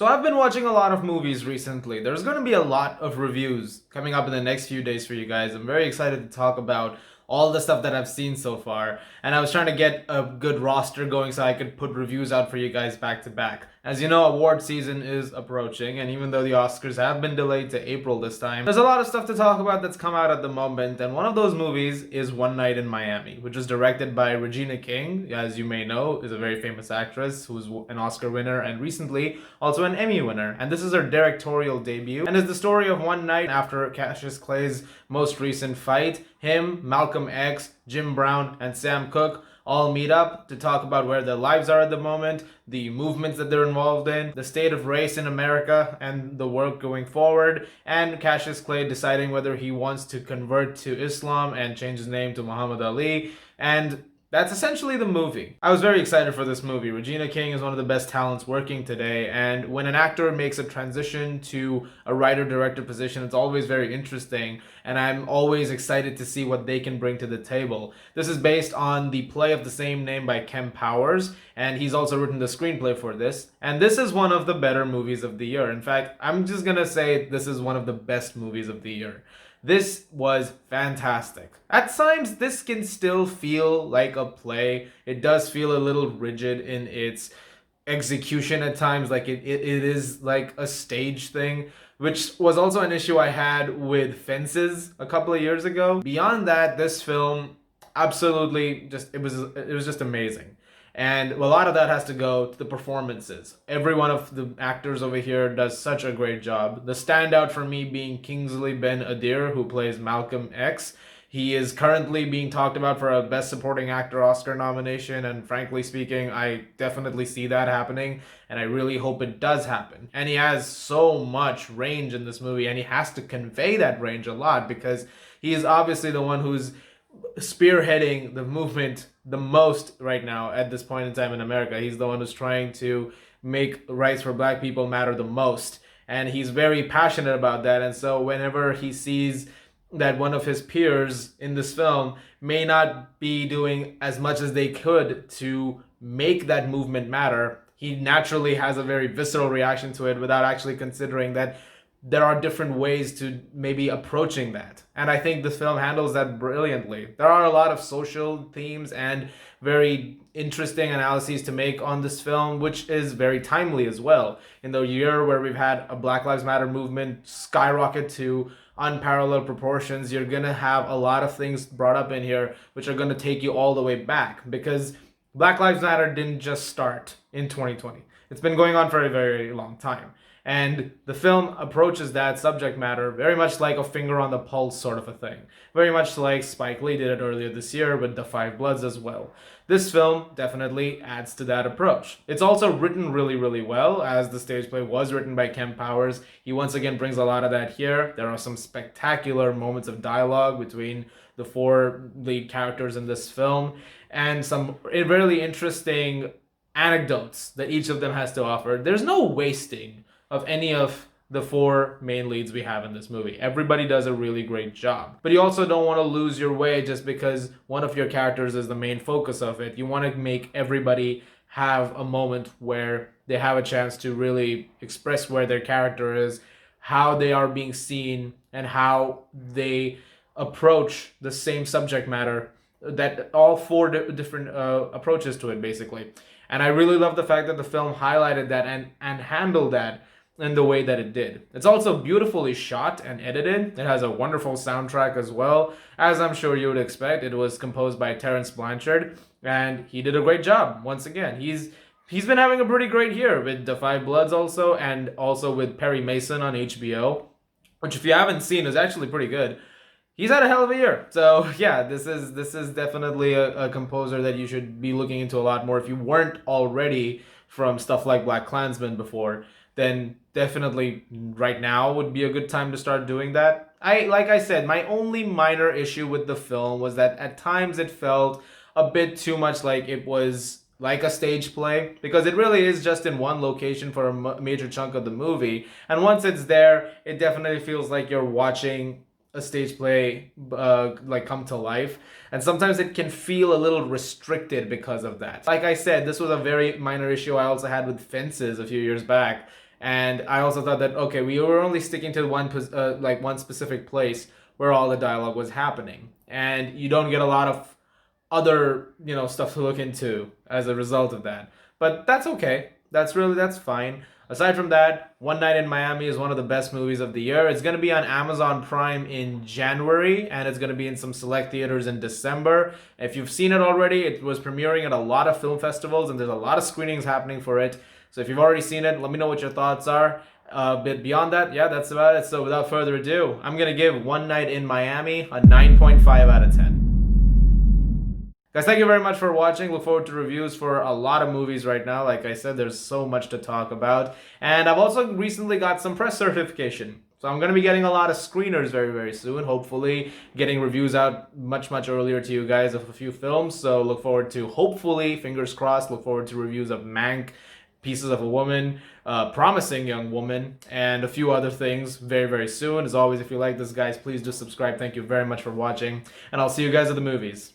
So I've been watching a lot of movies recently. There's going to be a lot of reviews coming up in the next few days for you guys. I'm very excited to talk about all the stuff that I've seen so far. And I was trying to get a good roster going so I could put reviews out for you guys back to back. As you know, award season is approaching, and even though the Oscars have been delayed to April this time, there's a lot of stuff to talk about that's come out at the moment, and one of those movies is One Night in Miami, which is directed by Regina King, as you may know, is a very famous actress who's an Oscar winner and recently also an Emmy winner. And this is her directorial debut, and is the story of one night after Cassius Clay's most recent fight. Him, Malcolm X, Jim Brown, and Sam Cooke all meet up to talk about where their lives are at the moment, the movements that they're involved in, the state of race in America and the work going forward, and Cassius Clay deciding whether he wants to convert to Islam and change his name to Muhammad Ali. And that's essentially the movie. I was very excited for this movie. Regina King is one of the best talents working today, and when an actor makes a transition to a writer-director position, it's always very interesting, and I'm always excited to see what they can bring to the table. This is based on the play of the same name by Ken Powers, and he's also written the screenplay for this, and this is one of the better movies of the year. In fact, I'm just gonna say this is one of the best movies of the year. This was fantastic. At times, this can still feel like a play. It does feel a little rigid in its execution at times, like it is like a stage thing, which was also an issue I had with Fences a couple of years ago. Beyond that, this film absolutely just it was just amazing. And a lot of that has to go to the performances. Every one of the actors over here does such a great job. The standout for me being Kingsley Ben-Adir, who plays Malcolm X. He is currently being talked about for a Best Supporting Actor Oscar nomination, and frankly speaking, I definitely see that happening, and I really hope it does happen. And he has so much range in this movie, and he has to convey that range a lot because he is obviously the one who's spearheading the movement the most right now at this point in time in America. He's the one who's trying to make rights for black people matter the most. And he's very passionate about that. And so whenever he sees that one of his peers in this film may not be doing as much as they could to make that movement matter, he naturally has a very visceral reaction to it without actually considering that there are different ways to maybe approaching that. And I think this film handles that brilliantly. There are a lot of social themes and very interesting analyses to make on this film, which is very timely as well. In the year where we've had a Black Lives Matter movement skyrocket to unparalleled proportions, you're gonna have a lot of things brought up in here which are gonna take you all the way back, because Black Lives Matter didn't just start in 2020. It's been going on for a very long time. And the film approaches that subject matter very much like a finger on the pulse sort of a thing. Very much like Spike Lee did it earlier this year with Da 5 Bloods as well. This film definitely adds to that approach. It's also written really, really well, as the stage play was written by Ken Powers. He once again brings a lot of that here. There are some spectacular moments of dialogue between the four lead characters in this film, and some really interesting anecdotes that each of them has to offer. There's no wasting of any of the four main leads we have in this movie. Everybody does a really great job. But you also don't want to lose your way just because one of your characters is the main focus of it. You want to make everybody have a moment where they have a chance to really express where their character is, how they are being seen, and how they approach the same subject matter. That all four different approaches to it, basically. And I really love the fact that the film highlighted that and handled that in the way that it did. It's also beautifully shot and edited. It has a wonderful soundtrack as well. As I'm sure you would expect, it was composed by Terrence Blanchard, and he did a great job. Once again, he's been having a pretty great year with Da 5 Bloods also, and also with Perry Mason on HBO, which if you haven't seen is actually pretty good. He's had a hell of a year. So yeah, this is definitely a composer that you should be looking into a lot more if you weren't already from stuff like Black Klansman before. Then definitely right now would be a good time to start doing that. Like I said, my only minor issue with the film was that at times it felt a bit too much like it was like a stage play, because it really is just in one location for a major chunk of the movie. And once it's there, it definitely feels like you're watching a stage play like come to life, and sometimes it can feel a little restricted because of that. Like I said, this was a very minor issue I also had with Fences a few years back, And I also thought that okay, we were only sticking to like one specific place where all the dialogue was happening, and you don't get a lot of other stuff to look into as a result of that. But that's okay. That's fine. Aside from that, One Night in Miami is one of the best movies of the year. It's going to be on Amazon Prime in January, and it's going to be in some select theaters in December. If you've seen it already, it was premiering at a lot of film festivals, and there's a lot of screenings happening for it. So if you've already seen it, let me know what your thoughts are. But beyond that, yeah, that's about it. So without further ado, I'm going to give One Night in Miami a 9.5 out of 10. Guys, thank you very much for watching. Look forward to reviews for a lot of movies right now. Like I said, there's so much to talk about. And I've also recently got some press certification. So I'm going to be getting a lot of screeners very, very soon. Hopefully getting reviews out much, much earlier to you guys of a few films. So look forward to, hopefully, fingers crossed, look forward to reviews of Mank, Pieces of a Woman, Promising Young Woman, and a few other things very, very soon. As always, if you like this, guys, please do subscribe. Thank you very much for watching. And I'll see you guys at the movies.